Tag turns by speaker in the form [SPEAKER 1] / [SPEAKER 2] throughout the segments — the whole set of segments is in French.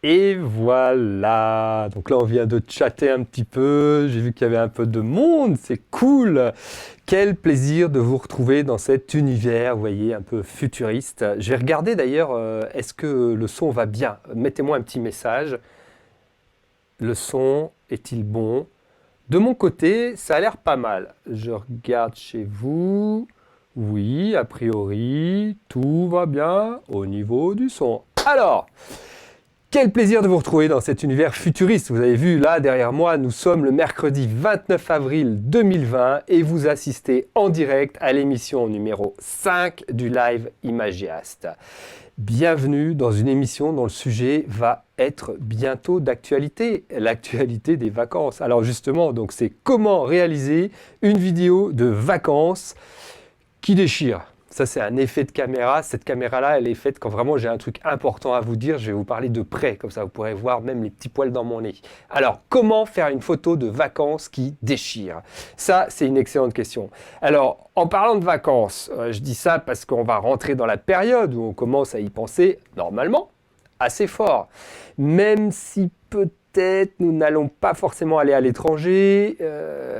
[SPEAKER 1] Et voilà, donc là on vient de chatter un petit peu, j'ai vu qu'il y avait un peu de monde, c'est cool. Quel plaisir de vous retrouver dans cet univers, vous voyez, un peu futuriste. J'ai regardé d'ailleurs, est-ce que le son va bien? Mettez-moi un petit message. Le son est-il bon? De mon côté, ça a l'air pas mal. Je regarde chez vous. Oui, a priori, tout va bien au niveau du son. Alors, quel plaisir de vous retrouver dans cet univers futuriste. Vous avez vu là derrière moi, nous sommes le mercredi 29 avril 2020 et vous assistez en direct à l'émission numéro 5 du live Imagiast. Bienvenue dans une émission dont le sujet va être bientôt d'actualité, l'actualité des vacances. Alors justement, donc c'est comment réaliser une vidéo de vacances qui déchire. Ça, c'est un effet de caméra. Cette caméra-là, elle est faite quand vraiment j'ai un truc important à vous dire. Je vais vous parler de près, comme ça vous pourrez voir même les petits poils dans mon nez. Alors, comment faire une photo de vacances qui déchire? Ça, c'est une excellente question. Alors, en parlant de vacances, je dis ça parce qu'on va rentrer dans la période où on commence à y penser, normalement, assez fort. Même si peut-être nous n'allons pas forcément aller à l'étranger,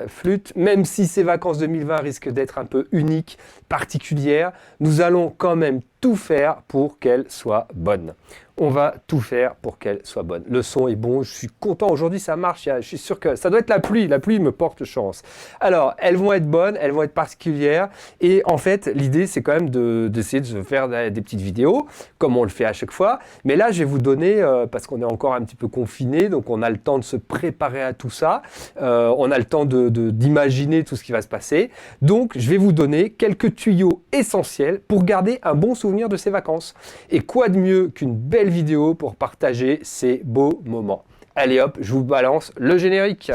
[SPEAKER 1] flûte, même si ces vacances 2020 risquent d'être un peu uniques, particulières, nous allons quand même tout faire pour qu'elles soient bonnes. On va tout faire pour qu'elles soient bonnes. Le son est bon, je suis content, aujourd'hui ça marche, je suis sûr que ça doit être la pluie me porte chance. Alors, elles vont être bonnes, elles vont être particulières, et en fait, l'idée c'est quand même d'essayer de se faire des petites vidéos, comme on le fait à chaque fois, mais là je vais vous donner, parce qu'on est encore un petit peu confiné, donc on a le temps de se préparer à tout ça, on a le temps d'imaginer tout ce qui va se passer, donc je vais vous donner quelques tuyaux essentiels pour garder un bon souvenir de ces vacances. Et quoi de mieux qu'une belle vidéo pour partager ces beaux moments. Allez hop, je vous balance le générique.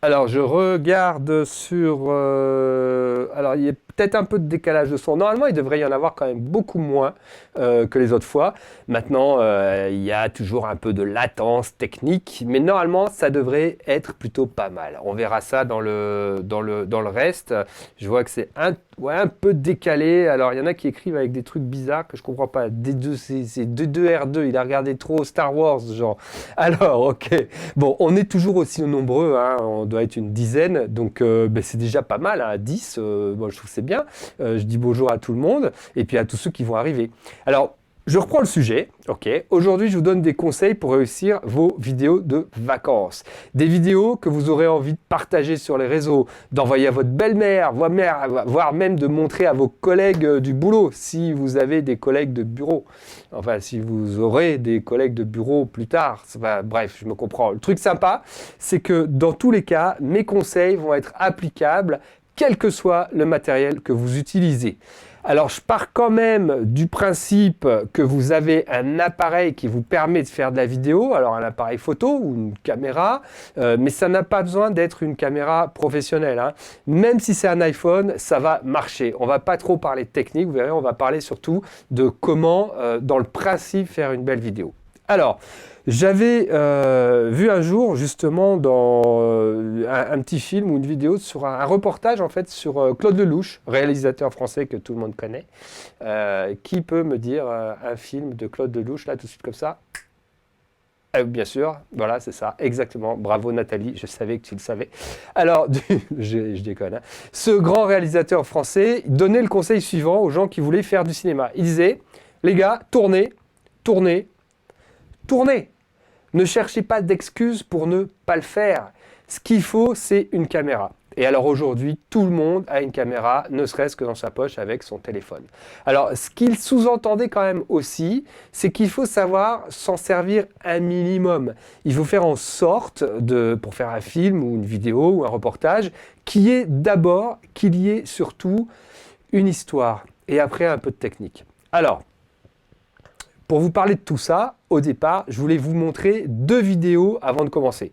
[SPEAKER 1] Alors, je regarde sur... alors, il y a peut-être un peu de décalage de son. Normalement, il devrait y en avoir quand même beaucoup moins que les autres fois. Maintenant, il y a toujours un peu de latence technique, mais normalement, ça devrait être plutôt pas mal. On verra ça dans le reste. Je vois que c'est un peu décalé. Alors, il y en a qui écrivent avec des trucs bizarres que je comprends pas. D2, c'est D2R2, il a regardé trop Star Wars, genre. Alors, ok. Bon, on est toujours aussi nombreux, hein. On doit être une dizaine, donc c'est déjà pas mal, hein, 10, bon, je trouve que c'est bien. Je dis bonjour à tout le monde, et puis à tous ceux qui vont arriver. Alors, je reprends le sujet, ok. Aujourd'hui, je vous donne des conseils pour réussir vos vidéos de vacances. Des vidéos que vous aurez envie de partager sur les réseaux, d'envoyer à votre belle-mère, voire même de montrer à vos collègues du boulot, si vous avez des collègues de bureau. Enfin, si vous aurez des collègues de bureau plus tard. Bref, je me comprends. Le truc sympa, c'est que dans tous les cas, mes conseils vont être applicables, quel que soit le matériel que vous utilisez. Alors, je pars quand même du principe que vous avez un appareil qui vous permet de faire de la vidéo, alors un appareil photo ou une caméra, mais ça n'a pas besoin d'être une caméra professionnelle, hein. Même si c'est un iPhone, ça va marcher. On va pas trop parler de technique, vous verrez, on va parler surtout de comment, dans le principe, faire une belle vidéo. Alors, j'avais vu un jour justement dans un petit film ou une vidéo sur un reportage en fait sur Claude Lelouch, réalisateur français que tout le monde connaît. Qui peut me dire un film de Claude Lelouch là tout de suite comme ça? Bien sûr, voilà, c'est ça, exactement. Bravo Nathalie, je savais que tu le savais. Alors, je déconne, hein. Ce grand réalisateur français donnait le conseil suivant aux gens qui voulaient faire du cinéma. Il disait, les gars, tournez, tournez, tournez. Ne cherchez pas d'excuses pour ne pas le faire. Ce qu'il faut, c'est une caméra. Et alors aujourd'hui, tout le monde a une caméra, ne serait-ce que dans sa poche avec son téléphone. Alors, ce qu'il sous-entendait quand même aussi, c'est qu'il faut savoir s'en servir un minimum. Il faut faire en sorte, pour faire un film ou une vidéo ou un reportage, qu'il y ait surtout une histoire. Et après, un peu de technique. Alors, pour vous parler de tout ça, au départ, je voulais vous montrer deux vidéos avant de commencer.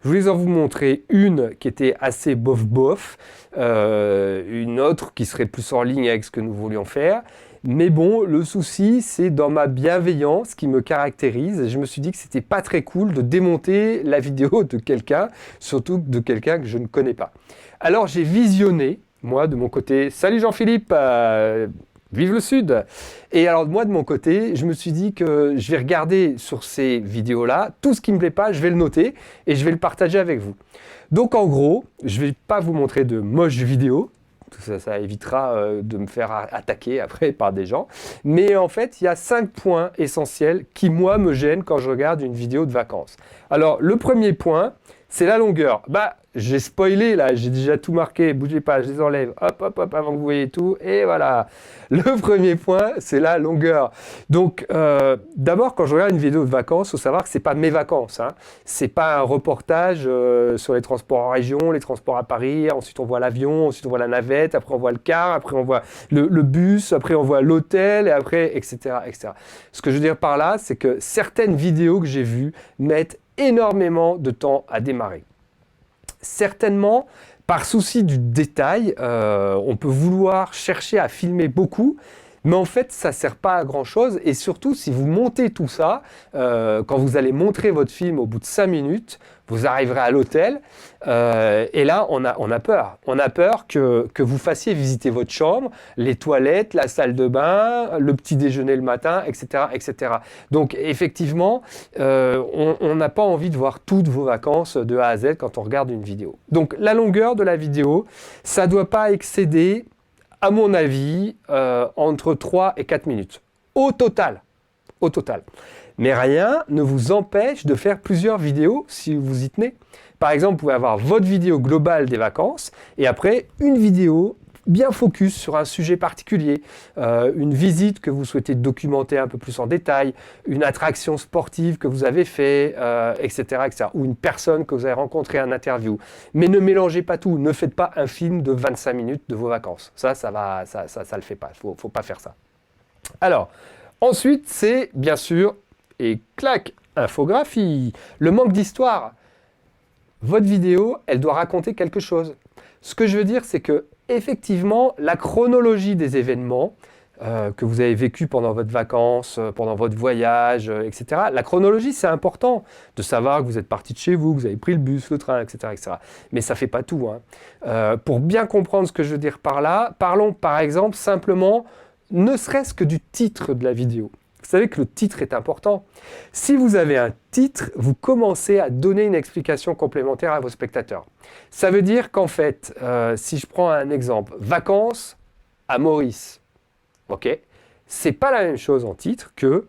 [SPEAKER 1] Je voulais en vous montrer une qui était assez bof-bof, une autre qui serait plus en ligne avec ce que nous voulions faire, Mais bon, le souci, c'est dans ma bienveillance qui me caractérise. Je me suis dit que c'était pas très cool de démonter la vidéo de quelqu'un, surtout de quelqu'un que je ne connais pas. Alors j'ai visionné, moi de mon côté, salut Jean-Philippe, vive le Sud! Et alors moi de mon côté, je me suis dit que je vais regarder sur ces vidéos-là, tout ce qui ne me plaît pas, je vais le noter et je vais le partager avec vous. Donc en gros, je ne vais pas vous montrer de moches vidéos, ça évitera de me faire attaquer après par des gens. Mais en fait, il y a 5 points essentiels qui, moi, me gênent quand je regarde une vidéo de vacances. Alors, le premier point, c'est la longueur. Bah, j'ai spoilé là, j'ai déjà tout marqué, bougez pas, je les enlève, hop, hop, hop, avant que vous voyez tout, et voilà. Le premier point, c'est la longueur. Donc, d'abord, quand je regarde une vidéo de vacances, il faut savoir que c'est pas mes vacances, hein. C'est pas un reportage sur les transports en région, les transports à Paris, ensuite on voit l'avion, ensuite on voit la navette, après on voit le car, après on voit le bus, après on voit l'hôtel, et après, etc., etc. Ce que je veux dire par là, c'est que certaines vidéos que j'ai vues mettent énormément de temps à démarrer. Certainement, par souci du détail, on peut vouloir chercher à filmer beaucoup, mais en fait, ça ne sert pas à grand-chose. Et surtout, si vous montez tout ça, quand vous allez montrer votre film au bout de 5 minutes, vous arriverez à l'hôtel, et là, on a peur. On a peur que vous fassiez visiter votre chambre, les toilettes, la salle de bain, le petit déjeuner le matin, etc., etc. Donc, effectivement, on n'a pas envie de voir toutes vos vacances de A à Z quand on regarde une vidéo. Donc, la longueur de la vidéo, ça ne doit pas excéder, à mon avis, entre 3 et 4 minutes. Au total. Au total. Mais rien ne vous empêche de faire plusieurs vidéos si vous y tenez. Par exemple, vous pouvez avoir votre vidéo globale des vacances et après une vidéo bien focus sur un sujet particulier, une visite que vous souhaitez documenter un peu plus en détail, une attraction sportive que vous avez fait, etc., etc., ou une personne que vous avez rencontrée en interview. Mais ne mélangez pas tout, ne faites pas un film de 25 minutes de vos vacances. Ça le fait pas, faut pas faire ça. Alors, ensuite, c'est bien sûr, et clac, infographie, le manque d'histoire. Votre vidéo, elle doit raconter quelque chose. Ce que je veux dire, c'est que effectivement, la chronologie des événements que vous avez vécu pendant votre vacances, pendant votre voyage, etc. La chronologie, c'est important de savoir que vous êtes parti de chez vous, que vous avez pris le bus, le train, etc. etc. Mais ça ne fait pas tout, hein. Pour bien comprendre ce que je veux dire par là, parlons par exemple simplement, ne serait-ce que du titre de la vidéo. Vous savez que le titre est important. Si vous avez un titre, vous commencez à donner une explication complémentaire à vos spectateurs. Ça veut dire qu'en fait, si je prends un exemple, vacances à Maurice, ok, c'est pas la même chose en titre que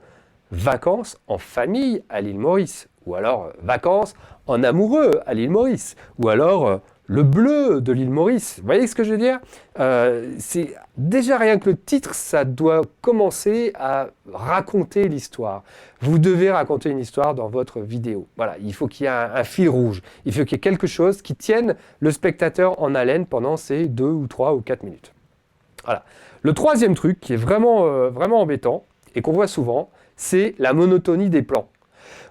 [SPEAKER 1] vacances en famille à l'île Maurice, ou alors vacances en amoureux à l'île Maurice, ou alors le bleu de l'île Maurice. Vous voyez ce que je veux dire? C'est déjà rien que le titre, ça doit commencer à raconter l'histoire. Vous devez raconter une histoire dans votre vidéo. Voilà, il faut qu'il y ait un fil rouge. Il faut qu'il y ait quelque chose qui tienne le spectateur en haleine pendant ces 2 ou 3 ou 4 minutes. Voilà. Le troisième truc qui est vraiment, vraiment embêtant et qu'on voit souvent, c'est la monotonie des plans.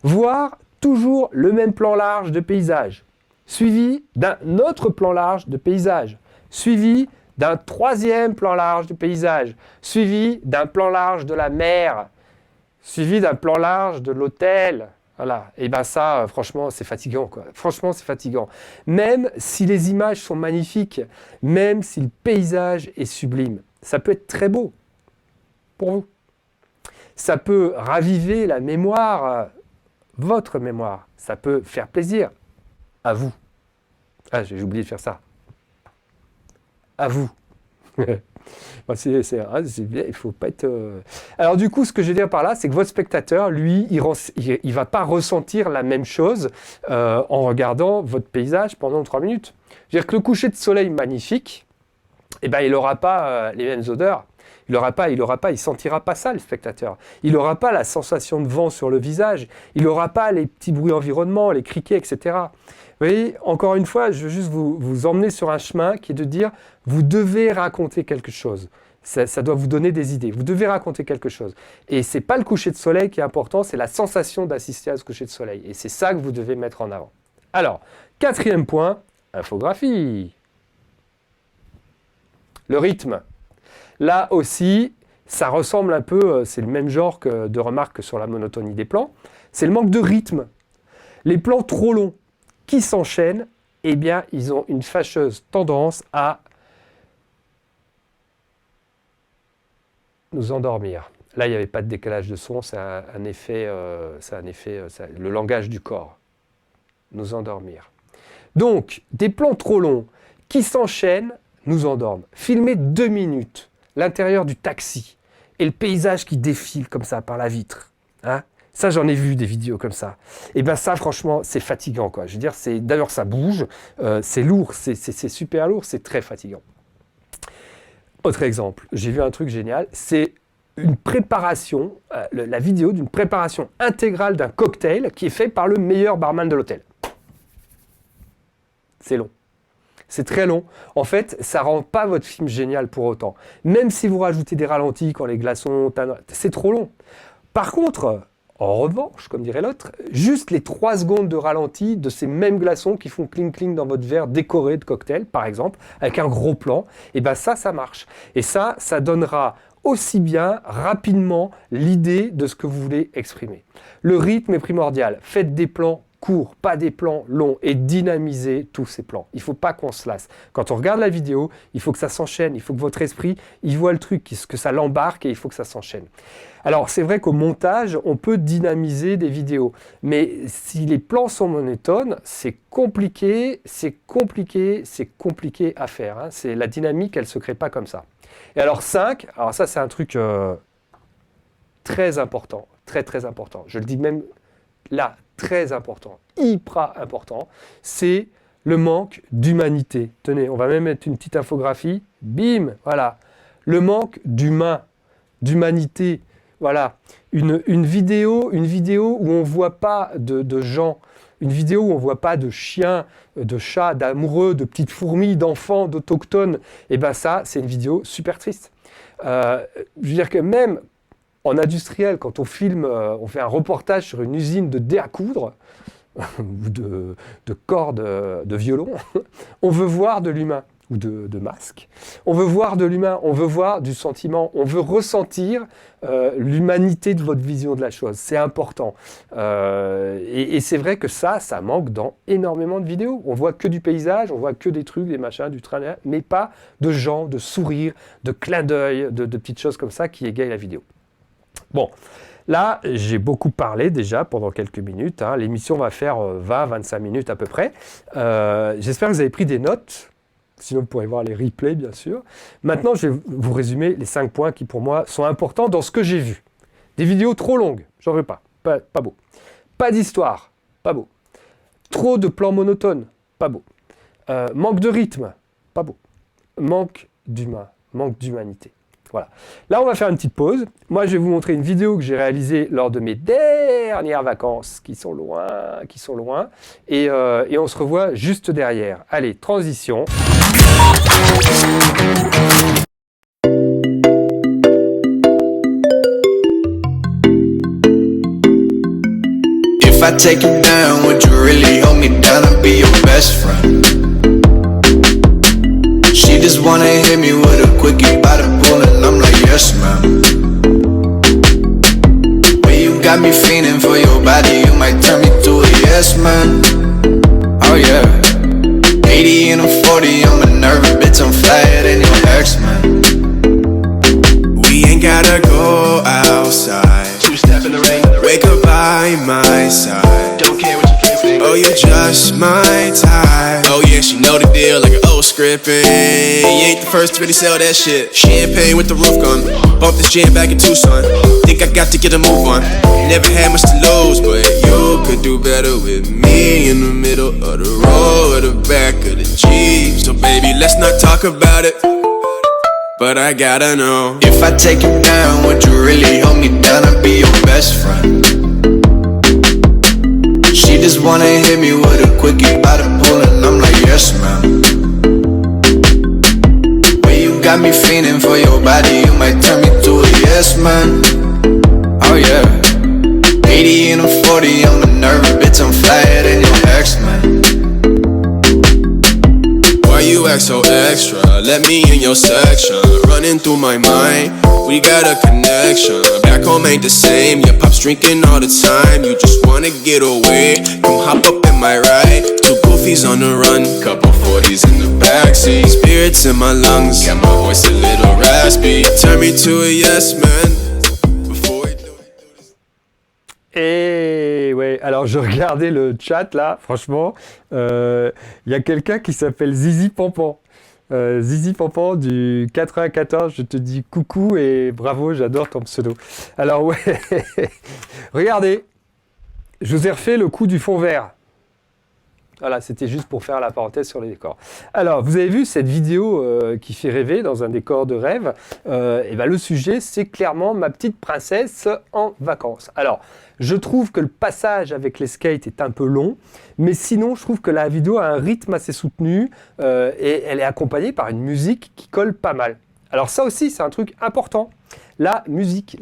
[SPEAKER 1] Voir toujours le même plan large de paysage, suivi d'un autre plan large de paysage, suivi d'un troisième plan large de paysage, suivi d'un plan large de la mer, suivi d'un plan large de l'hôtel. Voilà, et bien ça, franchement, c'est fatigant, quoi. Franchement, c'est fatigant. Même si les images sont magnifiques, même si le paysage est sublime, ça peut être très beau pour vous. Ça peut raviver la mémoire, votre mémoire. Ça peut faire plaisir à vous. Ah, j'ai oublié de faire ça. À vous. C'est bien, il faut pas être... Alors du coup, ce que je veux dire par là, c'est que votre spectateur, lui, il va pas ressentir la même chose en regardant votre paysage pendant 3 minutes. Je veux dire que le coucher de soleil magnifique, eh ben, il n'aura pas les mêmes odeurs. Il sentira pas ça, le spectateur. Il n'aura pas la sensation de vent sur le visage. Il n'aura pas les petits bruits environnement, les criquets, etc. Vous voyez, encore une fois, je veux juste vous emmener sur un chemin qui est de dire, vous devez raconter quelque chose. Ça doit vous donner des idées. Vous devez raconter quelque chose. Et c'est pas le coucher de soleil qui est important, c'est la sensation d'assister à ce coucher de soleil. Et c'est ça que vous devez mettre en avant. Alors, quatrième point, infographie. Le rythme. Là aussi, ça ressemble un peu, c'est le même genre de remarque que sur la monotonie des plans, c'est le manque de rythme. Les plans trop longs qui s'enchaînent, eh bien, ils ont une fâcheuse tendance à nous endormir. Là, il n'y avait pas de décalage de son, c'est un effet, le langage du corps. Nous endormir. Donc, des plans trop longs qui s'enchaînent nous endorment. Filmer 2 minutes, l'intérieur du taxi et le paysage qui défile comme ça par la vitre. Hein, ça, j'en ai vu des vidéos comme ça. Et bien ça, franchement, c'est fatigant, quoi. Je veux dire, d'ailleurs, ça bouge, c'est lourd, c'est super lourd, c'est très fatigant. Autre exemple, j'ai vu un truc génial, c'est une préparation, la vidéo d'une préparation intégrale d'un cocktail qui est fait par le meilleur barman de l'hôtel. C'est long. C'est très long. En fait, ça ne rend pas votre film génial pour autant. Même si vous rajoutez des ralentis quand les glaçons... C'est trop long. Par contre, en revanche, comme dirait l'autre, juste les 3 secondes de ralenti de ces mêmes glaçons qui font cling-cling dans votre verre décoré de cocktail, par exemple, avec un gros plan, et bien ça marche. Et ça donnera aussi bien rapidement l'idée de ce que vous voulez exprimer. Le rythme est primordial. Faites des plans courts, pas des plans longs, et dynamisez tous ces plans. Il ne faut pas qu'on se lasse. Quand on regarde la vidéo, il faut que ça s'enchaîne, il faut que votre esprit, il voit le truc, que ça l'embarque et il faut que ça s'enchaîne. Alors c'est vrai qu'au montage, on peut dynamiser des vidéos, mais si les plans sont monotones, c'est compliqué à faire. Hein. La dynamique, elle ne se crée pas comme ça. Et alors 5, alors ça c'est un truc très important, très important. Je le dis même là, très important, hyper important, c'est le manque d'humanité. Tenez, on va même mettre une petite infographie, bim, voilà. Le manque d'humanité, voilà. Une vidéo où on ne voit pas de gens, une vidéo où on ne voit pas de chiens, de chats, d'amoureux, de petites fourmis, d'enfants, d'autochtones, et bien ça, c'est une vidéo super triste. Je veux dire que même en industriel, quand on filme, on fait un reportage sur une usine de dés à coudre, ou de cordes de violon, on veut voir de l'humain, ou de masque. On veut voir de l'humain, on veut voir du sentiment, on veut ressentir l'humanité de votre vision de la chose. C'est important. Et c'est vrai que ça manque dans énormément de vidéos. On voit que du paysage, on voit que des trucs, des machins, du train, mais pas de gens, de sourires, de clins d'œil, de petites choses comme ça qui égayent la vidéo. Bon, là, j'ai beaucoup parlé déjà pendant quelques minutes. Hein. L'émission va faire 20-25 minutes à peu près. J'espère que vous avez pris des notes. Sinon, vous pourrez voir les replays, bien sûr. Maintenant, je vais vous résumer les 5 points qui, pour moi, sont importants dans ce que j'ai vu. Des vidéos trop longues, j'en veux pas. Pas beau. Pas d'histoire, pas beau. Trop de plans monotones, pas beau. Manque de rythme, pas beau. Manque d'humain, manque d'humanité. Voilà. Là, on va faire une petite pause. Moi, je vais vous montrer une vidéo que j'ai réalisée lors de mes dernières vacances, qui sont loin. Et on se revoit juste derrière. Allez, transition.
[SPEAKER 2] If I take you down, would you really hold me down and be your best friend? She just wanna hit me with a quickie by the pool and I'm like, yes, ma'am. When you got me fiending for your body, you might turn me to a yes, man. Oh yeah. 80 and I'm 40, I'm a nervous bitch, I'm flyer than your ex, man. We ain't gotta go outside. Two-step in the rain. Wake up by my side. Don't care what you can say. Oh, you're just my type. Oh yeah, she know the deal like an old script. You ain't the first to really sell that shit. Champagne with the roof gun. Bought this jam back in Tucson. Think I got to get a move on. Never had much to lose, but you could do better with me in the middle of the road or the back of the Jeep. So baby, let's not talk about it. But I gotta know, if I take you down, would you really hold me down and be your best friend? She just wanna hit me with a quickie by the pool and I'm like, yes, ma'am. When you got me fiending for your body, you might turn me to a yes, man. Oh yeah. 80 and I'm 40, I'm a nervous bitch, I'm flyer than your ex, man. Why you act so extra? Let me in your section. Running through my mind, we got a connection. Back home ain't the same, your pop's drinking all the time. You just wanna get away, come hop up in my ride. Two goofies on the run, couple 40s in the backseat. Spirits in my lungs, got my voice a little raspy. Turn me to a yes man.
[SPEAKER 1] Et ouais, alors je regardais le chat là, franchement, il y a quelqu'un qui s'appelle Zizi Pampan. Zizi Pampan du 94, je te dis coucou et bravo, j'adore ton pseudo. Alors ouais, regardez, je vous ai refait le coup du fond vert. Voilà, c'était juste pour faire la parenthèse sur les décors. Alors, vous avez vu cette vidéo qui fait rêver dans un décor de rêve. Et ben, le sujet, c'est clairement ma petite princesse en vacances. Alors, je trouve que le passage avec les skates est un peu long, mais sinon, je trouve que la vidéo a un rythme assez soutenu et elle est accompagnée par une musique qui colle pas mal. Alors ça aussi, c'est un truc important. La musique,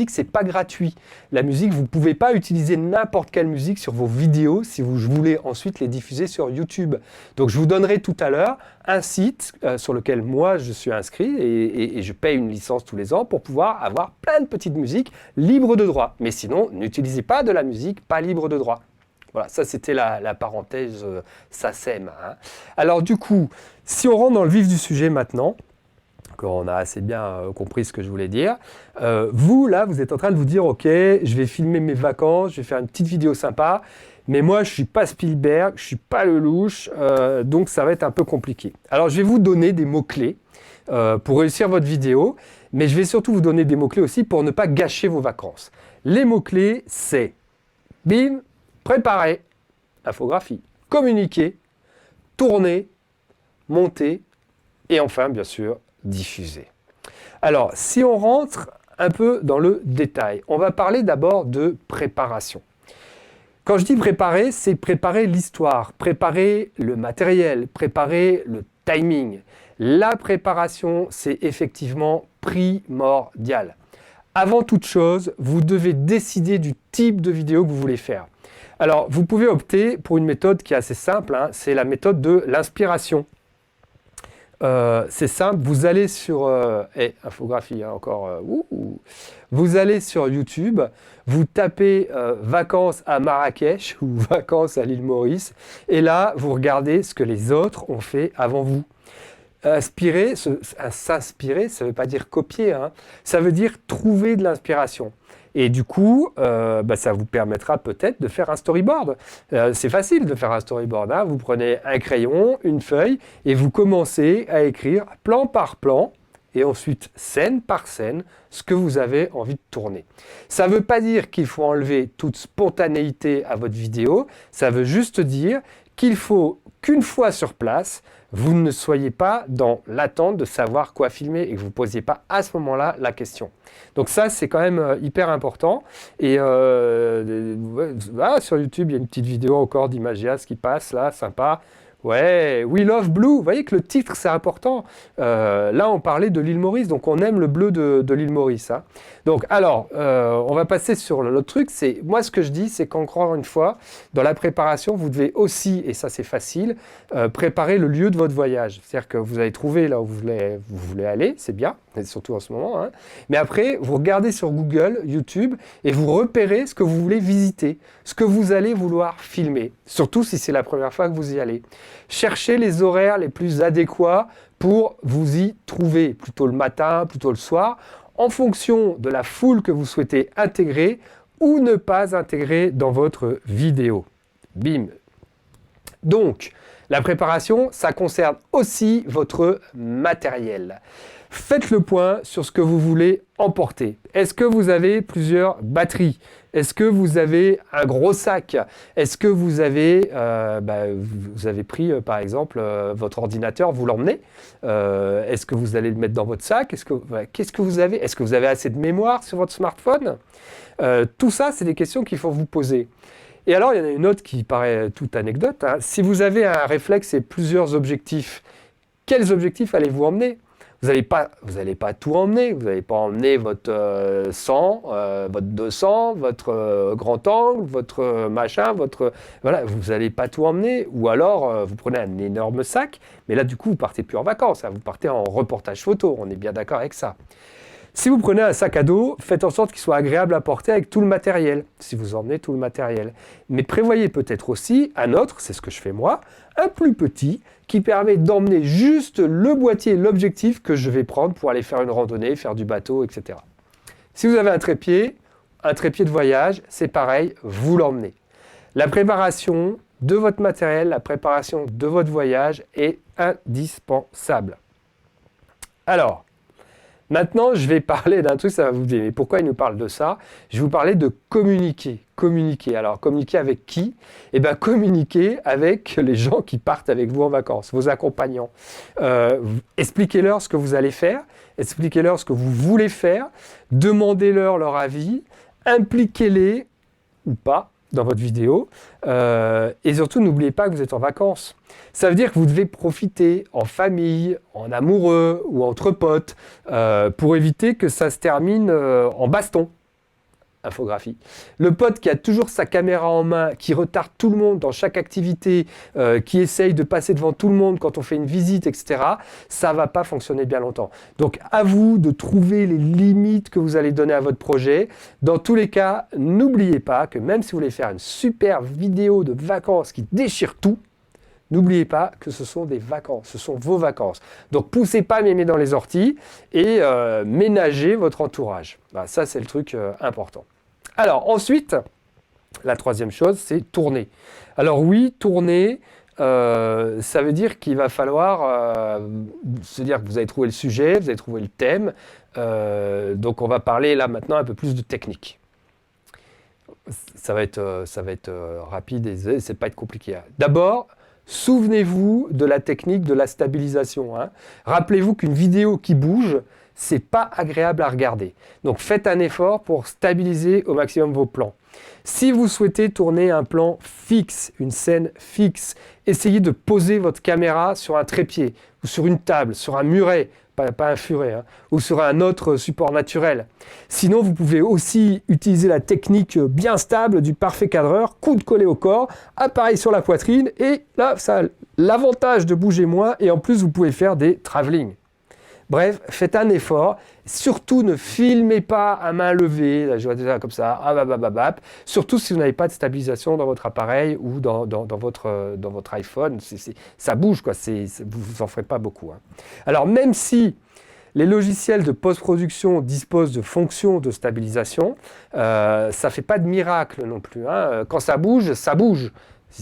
[SPEAKER 1] c'est pas gratuit. La musique, vous ne pouvez pas utiliser n'importe quelle musique sur vos vidéos si vous voulez ensuite les diffuser sur YouTube. Donc je vous donnerai tout à l'heure un site sur lequel moi je suis inscrit et je paye une licence tous les ans pour pouvoir avoir plein de petites musiques libres de droit. Mais sinon, n'utilisez pas de la musique pas libre de droit. Voilà, ça c'était la parenthèse SACEM. Hein. Alors du coup, si on rentre dans le vif du sujet maintenant, on a assez bien compris ce que je voulais dire. Vous, là, vous êtes en train de vous dire, ok, je vais filmer mes vacances, je vais faire une petite vidéo sympa, mais moi, je ne suis pas Spielberg, je ne suis pas Lelouch, donc ça va être un peu compliqué. Alors, je vais vous donner des mots-clés pour réussir votre vidéo, mais je vais surtout vous donner des mots-clés aussi pour ne pas gâcher vos vacances. Les mots-clés, c'est bim, préparer, infographie, communiquer, tourner, monter, et enfin, bien sûr, diffuser. Alors, si on rentre un peu dans le détail, on va parler d'abord de préparation. Quand je dis préparer, c'est préparer l'histoire, préparer le matériel, préparer le timing. La préparation, c'est effectivement primordial. Avant toute chose, vous devez décider du type de vidéo que vous voulez faire. Alors, vous pouvez opter pour une méthode qui est assez simple, hein, c'est la méthode de l'inspiration. C'est simple, vous allez sur infographie hein, encore, vous allez sur YouTube, vous tapez vacances à Marrakech ou vacances à l'île Maurice et là vous regardez ce que les autres ont fait avant vous. S'inspirer, ça ne veut pas dire copier, hein, ça veut dire trouver de l'inspiration. Et du coup, ça vous permettra peut-être de faire un storyboard. C'est facile de faire un storyboard. Hein. Vous prenez un crayon, une feuille, et vous commencez à écrire plan par plan, et ensuite scène par scène, ce que vous avez envie de tourner. Ça ne veut pas dire qu'il faut enlever toute spontanéité à votre vidéo, ça veut juste dire qu'il faut qu'une fois sur place, vous ne soyez pas dans l'attente de savoir quoi filmer et que vous ne posiez pas à ce moment-là la question. Donc ça, c'est quand même hyper important. Et voilà, sur YouTube, il y a une petite vidéo encore d'Imagias qui passe là, sympa. Ouais, We Love Blue, vous voyez que le titre c'est important. Là on parlait de l'île Maurice, donc on aime le bleu de l'île Maurice. Hein. Donc alors, on va passer sur l'autre truc, c'est moi ce que je dis, c'est qu'encore une fois, dans la préparation, vous devez aussi, et ça c'est facile, préparer le lieu de votre voyage. C'est-à-dire que vous allez trouver là où vous voulez aller, c'est bien, surtout en ce moment. Hein. Mais après, vous regardez sur Google, YouTube, et vous repérez ce que vous voulez visiter, ce que vous allez vouloir filmer, surtout si c'est la première fois que vous y allez. Cherchez les horaires les plus adéquats pour vous y trouver, plutôt le matin, plutôt le soir, en fonction de la foule que vous souhaitez intégrer ou ne pas intégrer dans votre vidéo. Bim. Donc, la préparation, ça concerne aussi votre matériel. Faites le point sur ce que vous voulez emporter. Est-ce que vous avez plusieurs batteries? Est-ce que vous avez un gros sac? Est-ce que vous avez, pris, par exemple, votre ordinateur, vous l'emmenez? Est-ce que vous allez le mettre dans votre sac? Qu'est-ce que vous avez? Est-ce que vous avez assez de mémoire sur votre smartphone? Tout ça, c'est des questions qu'il faut vous poser. Et alors, il y en a une autre qui paraît toute anecdote. Hein. Si vous avez un réflexe et plusieurs objectifs, quels objectifs allez-vous emmener? Vous allez pas tout emmener. Vous n'allez pas emmener votre 100, votre 200, votre grand angle, votre machin, voilà, vous n'allez pas tout emmener. Ou alors, vous prenez un énorme sac, mais là, du coup, vous partez plus en vacances. Hein, vous partez en reportage photo. On est bien d'accord avec ça. Si vous prenez un sac à dos, faites en sorte qu'il soit agréable à porter avec tout le matériel, si vous emmenez tout le matériel. Mais prévoyez peut-être aussi un autre, c'est ce que je fais moi, un plus petit, qui permet d'emmener juste le boîtier et l'objectif que je vais prendre pour aller faire une randonnée, faire du bateau, etc. Si vous avez un trépied de voyage, c'est pareil, vous l'emmenez. La préparation de votre matériel, la préparation de votre voyage est indispensable. Alors, maintenant, je vais parler d'un truc, ça va vous dire, mais pourquoi il nous parle de ça? Je vais vous parler de communiquer. Communiquer. Alors, communiquer avec qui? Eh bien, communiquer avec les gens qui partent avec vous en vacances, vos accompagnants. Expliquez-leur ce que vous allez faire, expliquez-leur ce que vous voulez faire, demandez-leur leur avis, impliquez-les ou pas dans votre vidéo, et surtout, n'oubliez pas que vous êtes en vacances. Ça veut dire que vous devez profiter en famille, en amoureux ou entre potes pour éviter que ça se termine en baston. Infographie. Le pote qui a toujours sa caméra en main, qui retarde tout le monde dans chaque activité, qui essaye de passer devant tout le monde quand on fait une visite, etc., ça ne va pas fonctionner bien longtemps. Donc à vous de trouver les limites que vous allez donner à votre projet. Dans tous les cas, n'oubliez pas que même si vous voulez faire une super vidéo de vacances qui déchire tout, n'oubliez pas que ce sont des vacances, ce sont vos vacances. Donc poussez pas mémé dans les orties et ménagez votre entourage. Voilà, ça c'est le truc important. Alors ensuite, la troisième chose, c'est tourner. Alors oui, tourner, ça veut dire qu'il va falloir se dire que vous avez trouvé le sujet, vous avez trouvé le thème. Donc on va parler là maintenant un peu plus de technique. Ça va être rapide et c'est pas être compliqué. D'abord, souvenez-vous de la technique de la stabilisation. Hein. Rappelez-vous qu'une vidéo qui bouge, c'est pas agréable à regarder. Donc faites un effort pour stabiliser au maximum vos plans. Si vous souhaitez tourner un plan fixe, une scène fixe, essayez de poser votre caméra sur un trépied ou sur une table, sur un muret, pas un furet, hein, ou sur un autre support naturel. Sinon, vous pouvez aussi utiliser la technique bien stable du parfait cadreur, coude collé au corps, appareil sur la poitrine, et là, ça a l'avantage de bouger moins, et en plus, vous pouvez faire des travelling. Bref, faites un effort. Surtout, ne filmez pas à main levée. Là, je vois déjà comme ça. Surtout si vous n'avez pas de stabilisation dans votre appareil ou dans votre iPhone. Ça bouge, quoi. Vous n'en ferez pas beaucoup. Hein. Alors, même si les logiciels de post-production disposent de fonctions de stabilisation, ça ne fait pas de miracle non plus. Hein. Quand ça bouge, ça bouge.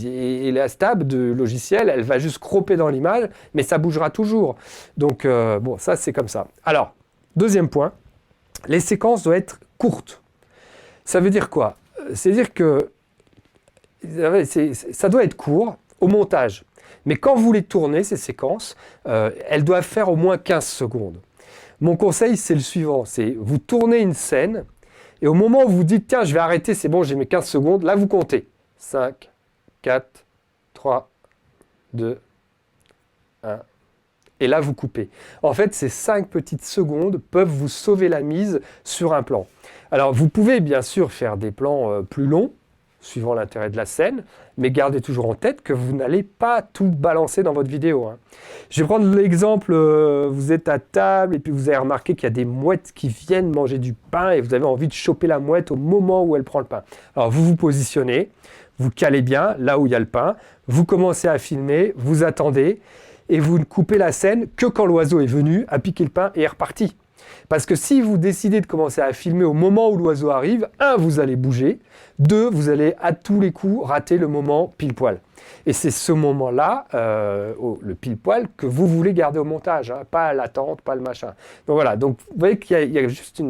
[SPEAKER 1] Et la stab de logiciel, elle va juste cropper dans l'image, mais ça bougera toujours. Donc, bon, ça, c'est comme ça. Alors, deuxième point, les séquences doivent être courtes. Ça veut dire quoi? C'est-à-dire que ça doit être court au montage. Mais quand vous les tournez, ces séquences, elles doivent faire au moins 15 secondes. Mon conseil, c'est le suivant. C'est vous tournez une scène, et au moment où vous dites, tiens, je vais arrêter, c'est bon, j'ai mes 15 secondes, là, vous comptez. 5, 4, 3, 2, 1. Et là, vous coupez. En fait, ces 5 petites secondes peuvent vous sauver la mise sur un plan. Alors, vous pouvez bien sûr faire des plans plus longs, suivant l'intérêt de la scène, mais gardez toujours en tête que vous n'allez pas tout balancer dans votre vidéo. Hein. Je vais prendre l'exemple, vous êtes à table et puis vous avez remarqué qu'il y a des mouettes qui viennent manger du pain et vous avez envie de choper la mouette au moment où elle prend le pain. Alors, vous vous positionnez, vous calez bien là où il y a le pain, vous commencez à filmer, vous attendez et vous ne coupez la scène que quand l'oiseau est venu, a piqué le pain et est reparti. Parce que si vous décidez de commencer à filmer au moment où l'oiseau arrive, 1, vous allez bouger, 2, vous allez à tous les coups rater le moment pile poil. Et c'est ce moment-là, le pile poil, que vous voulez garder au montage, hein, pas l'attente, pas le machin. Donc voilà, donc vous voyez qu'il y a juste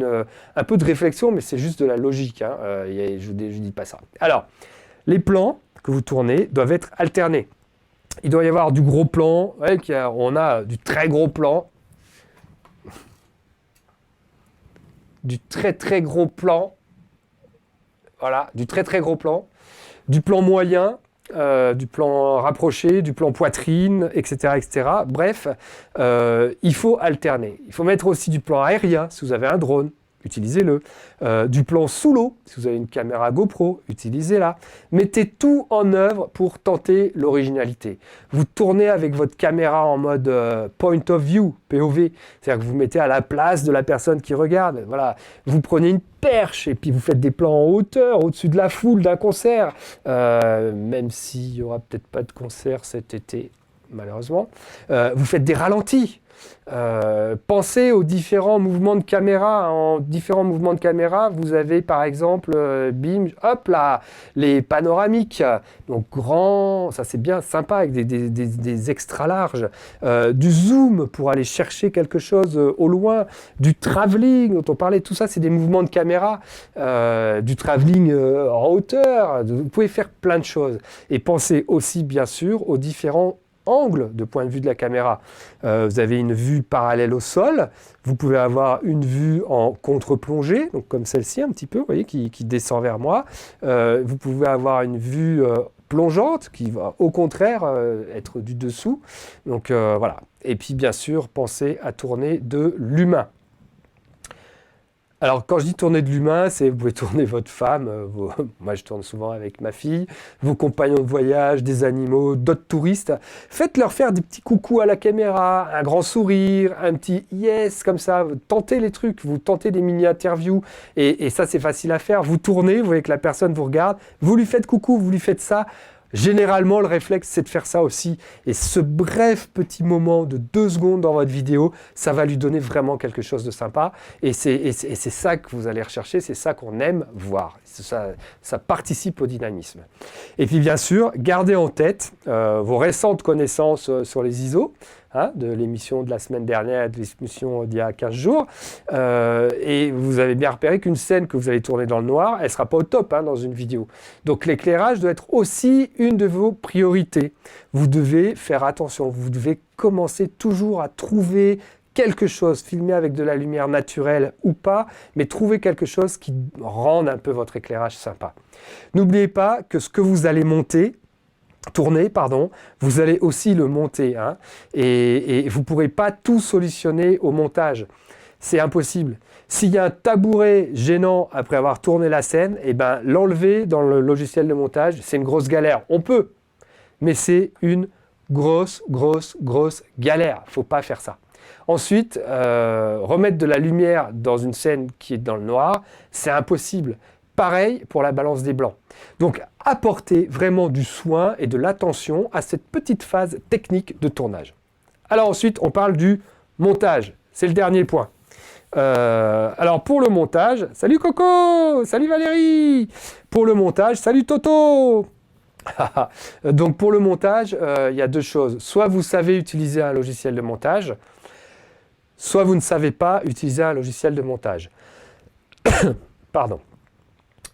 [SPEAKER 1] un peu de réflexion, mais c'est juste de la logique, hein, je ne dis pas ça. Alors, les plans que vous tournez doivent être alternés. Il doit y avoir du gros plan, on a du très gros plan, du très très gros plan, voilà, du très très gros plan, du plan moyen du plan rapproché, du plan poitrine, etc. etc. Bref, il faut alterner. Il faut mettre aussi du plan aérien, si vous avez un drone, utilisez-le. Du plan sous l'eau, si vous avez une caméra GoPro, utilisez-la. Mettez tout en œuvre pour tenter l'originalité. Vous tournez avec votre caméra en mode point of view, POV, c'est-à-dire que vous mettez à la place de la personne qui regarde. Voilà. Vous prenez une perche et puis vous faites des plans en hauteur, au-dessus de la foule d'un concert, même s'il n'y aura peut-être pas de concert cet été, malheureusement. Vous faites des ralentis. Pensez aux différents mouvements de caméra. En différents mouvements de caméra, vous avez par exemple, bim, hop là, les panoramiques. Donc grand, ça c'est bien sympa avec des extra larges. Du zoom pour aller chercher quelque chose au loin. Du travelling dont on parlait, tout ça c'est des mouvements de caméra. Du travelling en hauteur. Vous pouvez faire plein de choses. Et pensez aussi bien sûr aux différents angle de point de vue de la caméra. Vous avez une vue parallèle au sol, vous pouvez avoir une vue en contre-plongée, donc comme celle-ci un petit peu, vous voyez, qui descend vers moi. Vous pouvez avoir une vue plongeante qui va au contraire être du dessous. Donc voilà. Et puis bien sûr, pensez à tourner de l'humain. Alors, quand je dis tourner de l'humain, c'est vous pouvez tourner votre femme, moi je tourne souvent avec ma fille, vos compagnons de voyage, des animaux, d'autres touristes. Faites-leur faire des petits coucous à la caméra, un grand sourire, un petit yes, comme ça. Tentez les trucs, vous tentez des mini-interviews. Et ça, c'est facile à faire. Vous tournez, vous voyez que la personne vous regarde, vous lui faites coucou, vous lui faites ça. Généralement, le réflexe, c'est de faire ça aussi. Et ce bref petit moment de 2 secondes dans votre vidéo, ça va lui donner vraiment quelque chose de sympa. Et c'est ça que vous allez rechercher, c'est ça qu'on aime voir. Ça participe au dynamisme. Et puis bien sûr, gardez en tête vos récentes connaissances sur les ISO, de l'émission de la semaine dernière, de l'émission d'il y a 15 jours. Et vous avez bien repéré qu'une scène que vous allez tourner dans le noir, elle ne sera pas au top dans une vidéo. Donc l'éclairage doit être aussi une de vos priorités. Vous devez faire attention, vous devez commencer toujours à trouver quelque chose, filmer avec de la lumière naturelle ou pas, mais trouver quelque chose qui rende un peu votre éclairage sympa. N'oubliez pas que ce que vous allez tourner, vous allez aussi le monter. Et vous ne pourrez pas tout solutionner au montage. C'est impossible. S'il y a un tabouret gênant après avoir tourné la scène, l'enlever dans le logiciel de montage, c'est une grosse galère. On peut, mais c'est une grosse galère. Il ne faut pas faire ça. Ensuite, remettre de la lumière dans une scène qui est dans le noir, c'est impossible. Pareil pour la balance des blancs. Donc, apportez vraiment du soin et de l'attention à cette petite phase technique de tournage. Alors ensuite, on parle du montage. C'est le dernier point. Alors pour le montage, salut Coco, salut Valérie. Pour le montage, salut Toto. Donc pour le montage, il y a 2 choses. Soit vous savez utiliser un logiciel de montage, soit vous ne savez pas utiliser un logiciel de montage. Pardon.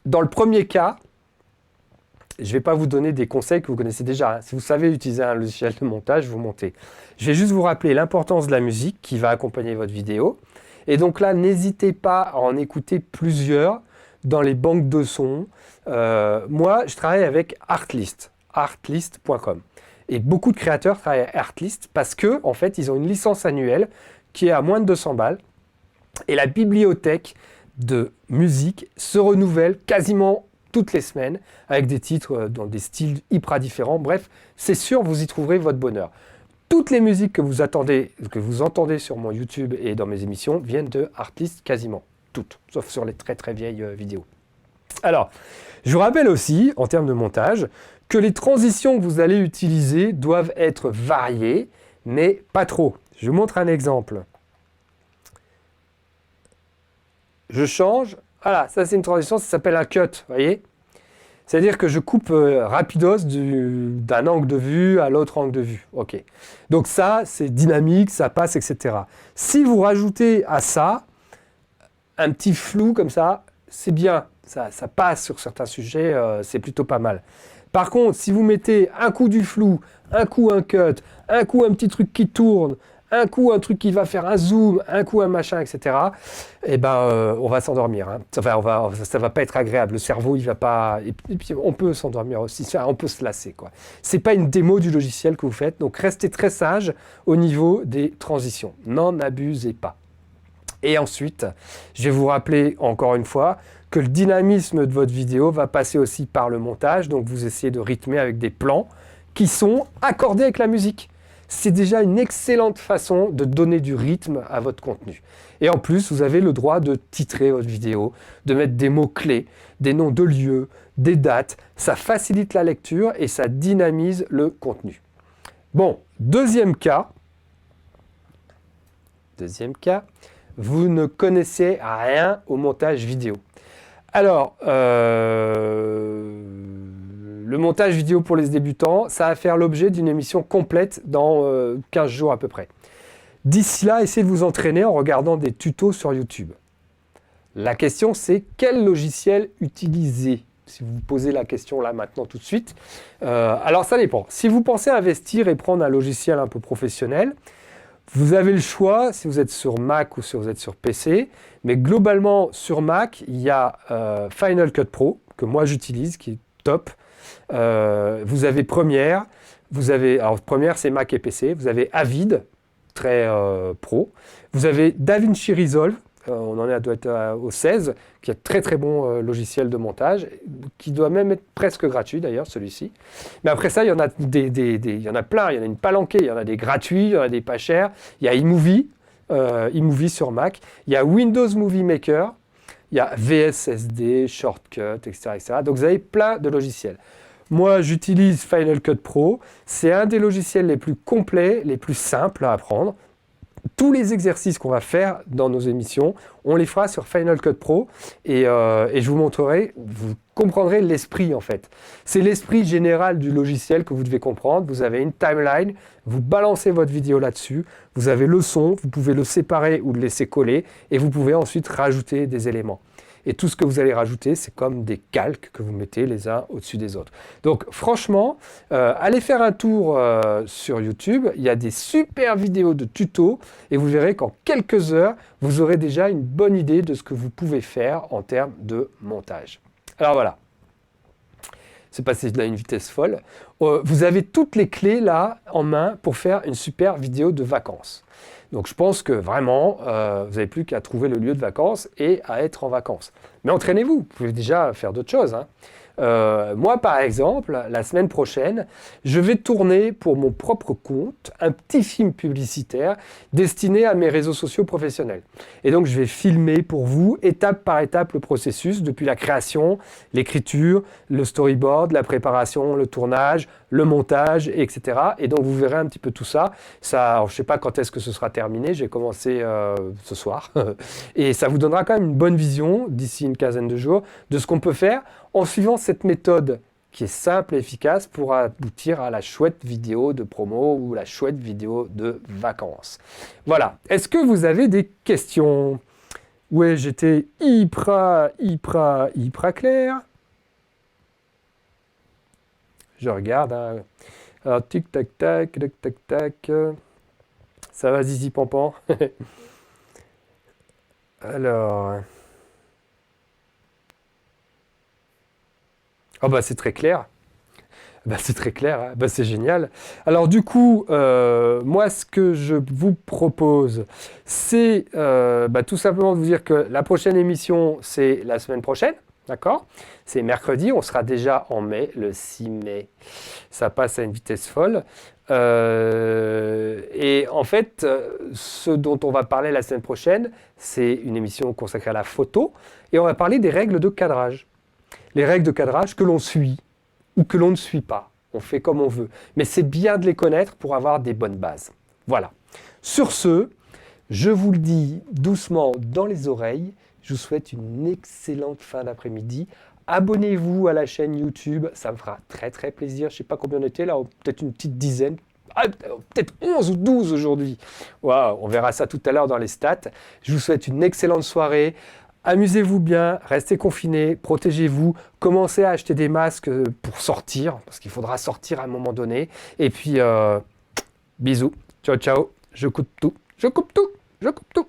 [SPEAKER 1] Dans le premier cas, je ne vais pas vous donner des conseils que vous connaissez déjà. Si vous savez utiliser un logiciel de montage, vous montez. Je vais juste vous rappeler l'importance de la musique qui va accompagner votre vidéo. Et donc là, n'hésitez pas à en écouter plusieurs dans les banques de sons. Moi, je travaille avec Artlist, artlist.com. Et beaucoup de créateurs travaillent avec Artlist parce que, en fait, ils ont une licence annuelle qui est à moins de 200 balles. Et la bibliothèque de musique se renouvelle quasiment toutes les semaines avec des titres dans des styles hyper différents. Bref, c'est sûr, vous y trouverez votre bonheur. Toutes les musiques que vous entendez sur mon YouTube et dans mes émissions viennent de Artlist quasiment. Toutes, sauf sur les très vieilles vidéos. Alors, je vous rappelle aussi, en termes de montage, que les transitions que vous allez utiliser doivent être variées, mais pas trop. Je vous montre un exemple. Je change. Voilà, ça c'est une transition, ça s'appelle un cut, vous voyez ? C'est-à-dire que je coupe rapidos d'un angle de vue à l'autre angle de vue. Ok. Donc ça, c'est dynamique, ça passe, etc. Si vous rajoutez à ça un petit flou comme ça, c'est bien. Ça passe sur certains sujets, c'est plutôt pas mal. Par contre, si vous mettez un coup du flou, un coup un cut, un coup un petit truc qui tourne, un coup un truc qui va faire un zoom, un coup un machin, etc., eh ben, on va s'endormir. Hein. Enfin, ça va pas être agréable. Le cerveau, il va pas... Et puis, on peut s'endormir aussi, on peut se lasser, quoi. C'est pas une démo du logiciel que vous faites, donc restez très sage au niveau des transitions. N'en abusez pas. Et ensuite, je vais vous rappeler encore une fois que le dynamisme de votre vidéo va passer aussi par le montage. Donc vous essayez de rythmer avec des plans qui sont accordés avec la musique. C'est déjà une excellente façon de donner du rythme à votre contenu. Et en plus, vous avez le droit de titrer votre vidéo, de mettre des mots-clés, des noms de lieux, des dates. Ça facilite la lecture et ça dynamise le contenu. Bon, deuxième cas, vous ne connaissez rien au montage vidéo. Alors, le montage vidéo pour les débutants, ça va faire l'objet d'une émission complète dans 15 jours à peu près. D'ici là, essayez de vous entraîner en regardant des tutos sur YouTube. La question, c'est quel logiciel utiliser? Si vous vous posez la question là maintenant tout de suite. Alors ça dépend. Si vous pensez investir et prendre un logiciel un peu professionnel, vous avez le choix si vous êtes sur Mac ou si vous êtes sur PC, mais globalement sur Mac, il y a Final Cut Pro, que moi j'utilise, qui est top. Vous avez Premiere, alors Premiere c'est Mac et PC, vous avez Avid, très pro. Vous avez DaVinci Resolve, on en est doit être au 16, qui est très très bon logiciel de montage, qui doit même être presque gratuit d'ailleurs celui-ci. Mais après ça, il y en a il y en a plein, il y en a une palanquée, il y en a des gratuits, il y en a des pas chers. Il y a iMovie, iMovie sur Mac, il y a Windows Movie Maker, il y a VSSD, Shortcut, etc., etc. Donc vous avez plein de logiciels. Moi, j'utilise Final Cut Pro. C'est un des logiciels les plus complets, les plus simples à apprendre. Tous les exercices qu'on va faire dans nos émissions, on les fera sur Final Cut Pro et je vous montrerai, vous comprendrez l'esprit en fait. C'est l'esprit général du logiciel que vous devez comprendre. Vous avez une timeline, vous balancez votre vidéo là-dessus, vous avez le son, vous pouvez le séparer ou le laisser coller et vous pouvez ensuite rajouter des éléments. Et tout ce que vous allez rajouter, c'est comme des calques que vous mettez les uns au-dessus des autres. Donc franchement, allez faire un tour sur YouTube. Il y a des super vidéos de tutos et vous verrez qu'en quelques heures, vous aurez déjà une bonne idée de ce que vous pouvez faire en termes de montage. Alors voilà, c'est passé à une vitesse folle. Vous avez toutes les clés là en main pour faire une super vidéo de vacances. Donc je pense que vraiment, vous n'avez plus qu'à trouver le lieu de vacances et à être en vacances. Mais entraînez-vous, vous pouvez déjà faire d'autres choses. Hein. Moi, par exemple, la semaine prochaine, je vais tourner pour mon propre compte un petit film publicitaire destiné à mes réseaux sociaux professionnels. Et donc, je vais filmer pour vous, étape par étape, le processus, depuis la création, l'écriture, le storyboard, la préparation, le tournage, le montage, etc. Et donc, vous verrez un petit peu tout ça. Alors, je ne sais pas quand est-ce que ce sera terminé. J'ai commencé ce soir. Et ça vous donnera quand même une bonne vision, d'ici une quinzaine de jours, de ce qu'on peut faire en suivant cette méthode qui est simple et efficace pour aboutir à la chouette vidéo de promo ou la chouette vidéo de vacances. Voilà. Est-ce que vous avez des questions? Ouais, j'étais hyper clair. Je regarde. Hein. Alors, tic tac tac, tac tac tac. Ça va, zizi pampan. Alors. Ah bah c'est très clair. Bah c'est très clair, hein. Bah c'est génial. Alors du coup, moi ce que je vous propose, c'est tout simplement de vous dire que la prochaine émission, c'est la semaine prochaine, d'accord? C'est mercredi, on sera déjà en mai, le 6 mai. Ça passe à une vitesse folle. Et en fait, ce dont on va parler la semaine prochaine, c'est une émission consacrée à la photo, et on va parler des règles de cadrage. Les règles de cadrage que l'on suit ou que l'on ne suit pas. On fait comme on veut. Mais c'est bien de les connaître pour avoir des bonnes bases. Voilà. Sur ce, je vous le dis doucement dans les oreilles. Je vous souhaite une excellente fin d'après-midi. Abonnez-vous à la chaîne YouTube. Ça me fera très très plaisir. Je ne sais pas combien on était là. Peut-être une petite dizaine. Peut-être 11 ou 12 aujourd'hui. Wow, on verra ça tout à l'heure dans les stats. Je vous souhaite une excellente soirée. Amusez-vous bien, restez confinés, protégez-vous, commencez à acheter des masques pour sortir, parce qu'il faudra sortir à un moment donné. Et puis, bisous, ciao ciao. Je coupe tout, je coupe tout, je coupe tout.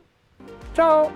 [SPEAKER 1] Ciao!